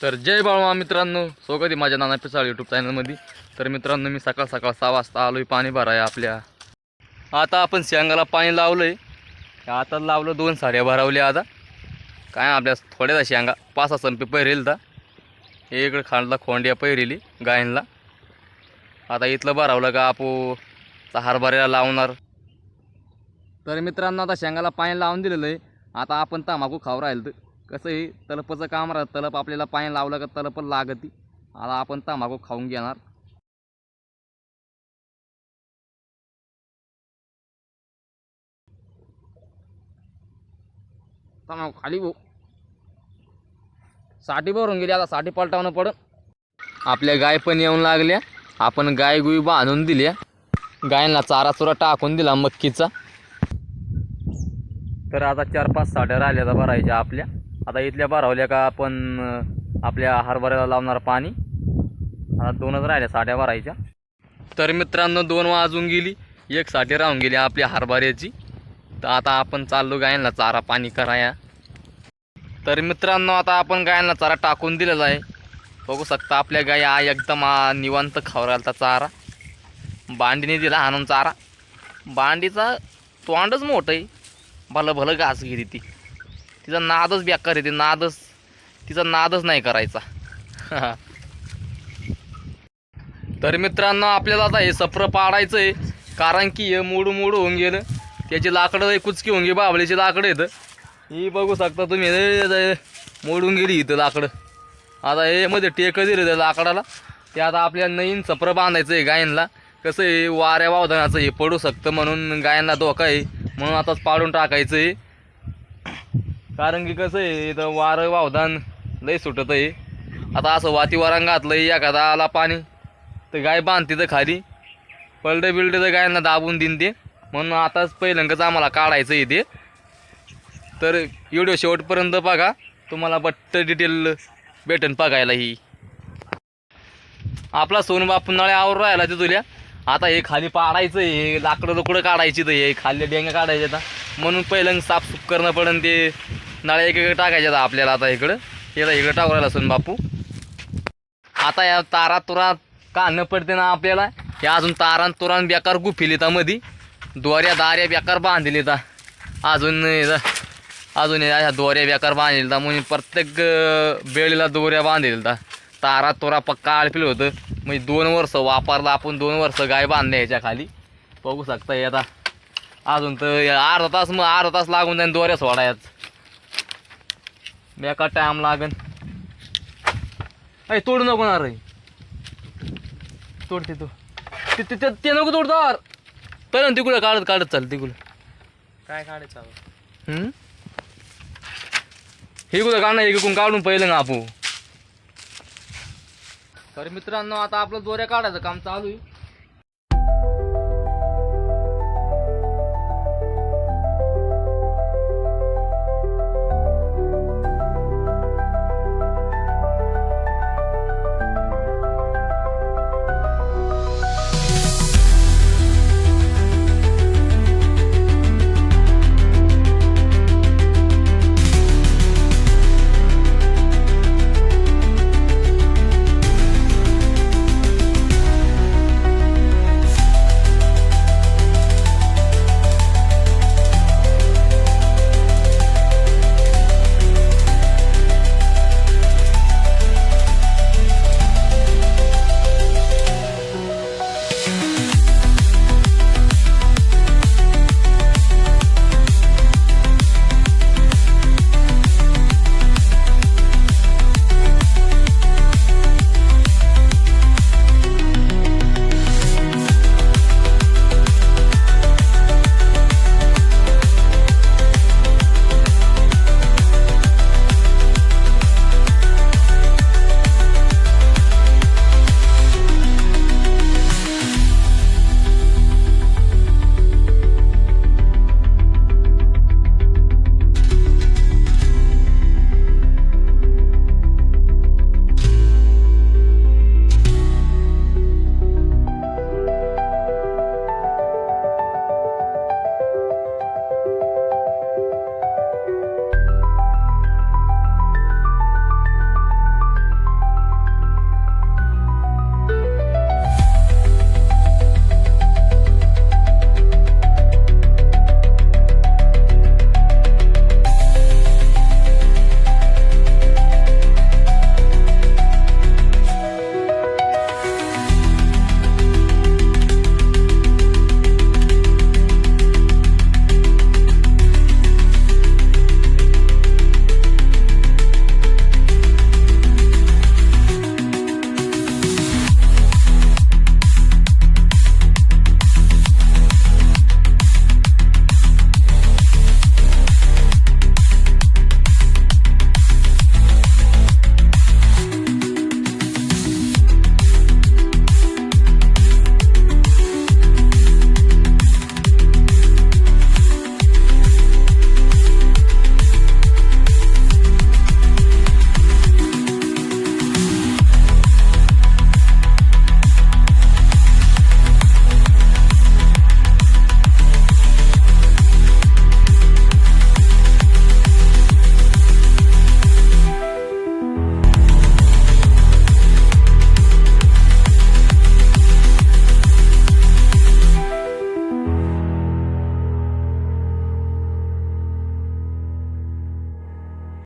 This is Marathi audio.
तर जय बाळमा मित्रांनो, स्वागत आहे माझ्या नाना पिसाळ यूट्यूब चॅनलमध्ये। तर मित्रांनो, मी सकाळ 6 वाजता आलोय पाणी भराय आपल्या। आता आपण शेंगाला पाणी लावलंय, आता लावलं 2 साड्या भरावल्या। आता काय आपल्या थोड्या शेंगा 5-6 संपे पैरेल ता इकडे खांडला खोंड्या पैरेली गायनला। आता इथलं भरावलं का आपू हरभऱ्याला लावणार। तर मित्रांनो, आता शेंगाला पाणी लावून दिलेलं आहे। आता आपण तंबाखू खाऊ राहिलो। कसं आहे, तलपचं काम राहतं, तलप आपल्याला पाणी लावलं का तलप लागती। आता आपण तंबाखू खाऊन घेणार। तंबाखू खाली भाऊ, साठी भरून गेली। आता साठी पलटावणं पडन। आपल्या गाय पण येऊन लागल्या, आपण गाय गुई बांधून दिल्या। गायला चारा चुरा टाकून दिला मक्कीचा। तर आता 4-5 साड्या राहिल्या भरायच्या आपल्या। आता इथल्या भरावल्या का आपण आपल्या हरभऱ्याला लावणार पाणी। आता 2च राहिल्या साड्या भरायच्या। तर मित्रांनो, 2 वाजून गेली, 1 साठी राहून गेली आपल्या हरभऱ्याची। तर आता आपण चाललो गायला चारा पाणी कराया। तर मित्रांनो, आता आपण गायला चारा टाकून दिलेला आहे। बघू शकता आपल्या गाय एकदम निवांत खाऊ राहिला चारा। बांडीने दिला हाणून चारा। बांडीचा तोंडच मोठं आहे, भलं भलं घास घेते ती। तिचा नादच बेकार आहे, तिचा नादच नाही करायचा। तर मित्रांनो, आपल्याला आता हे सप्र पाडायचं आहे, कारण की हे मोडू होऊन गेलं। त्याची लाकडं कुचकी होऊन गेली, बाबळीची लाकडं येतं ही बघू शकता तुम्ही। मोडून गेली इथं लाकडं। आता हे मध्ये टेक दिलं त्या लाकडाला। ते आता आपल्याला नवीन सप्र बांधायचं आहे गायनला। कसं आहे, वाऱ्या वावधानाचं हे पडू शकतं, म्हणून गायनला धोका आहे, म्हणून आताच पाडून टाकायचं आहे। कारण की कसं आहे, इथं वारं वावधान लय सुटत आहे। आता असं वातीवरण घातलं एखादा आला पाणी तर गाय बांधते तर खाली पलटे बिलटे तर गायना दाबून देईन ते, म्हणून आताच पहिल्यांदाच आम्हाला काढायचं आहे ते। तर व्हिडिओ शेवटपर्यंत बघा, तुम्हाला बट्ट डिटेल भेटेन बघायला। ही आपला सोनबाप नळ्या आवर राहिला ते तुल्या। आता हे खाली पाडायचं, हे लाकडं लुकडं काढायची, तर हे खाल्ले डेंगा काढायचे आता, म्हणून पहिलं साफसूफ करणं पडन। ते नळ्या इकडे टाकायच्या आपल्याला। आता इकडं इकडे टाकू राहिला सोनबापू। आता या तारा तुरा काढणं पडते ना आपल्याला। हे अजून तारान तुरान बेकार गुफिली तर मध्ये दोऱ्या दाऱ्या बेकार बांधली तर अजून ह्या दोऱ्या बेकार बांधलेली तर, म्हणजे प्रत्येक बेळीला दोऱ्या बांधलेली तर तारा तुरा पक्का आळपिलं होतं। म्हणजे 2 वर्ष वापरला आपण, 2 वर्ष गाय बांधल्या ह्याच्या खाली। बघू शकता आता अजून तर अर्धा तास लागून जाईन दोऱ्या सोडायच, बेकार टाइम लागन। अरे तोडू नको ना रे, तोडते तू ते नको तोडतार पहिलं तिकडं काढत चाल। तिकडं काय काढायचं हे कुठं काढणं, एकूण काढून पहिलं ना आपू। तर मित्रांनो, आता आपलं दोऱ्या काढायचं काम चालू आहे।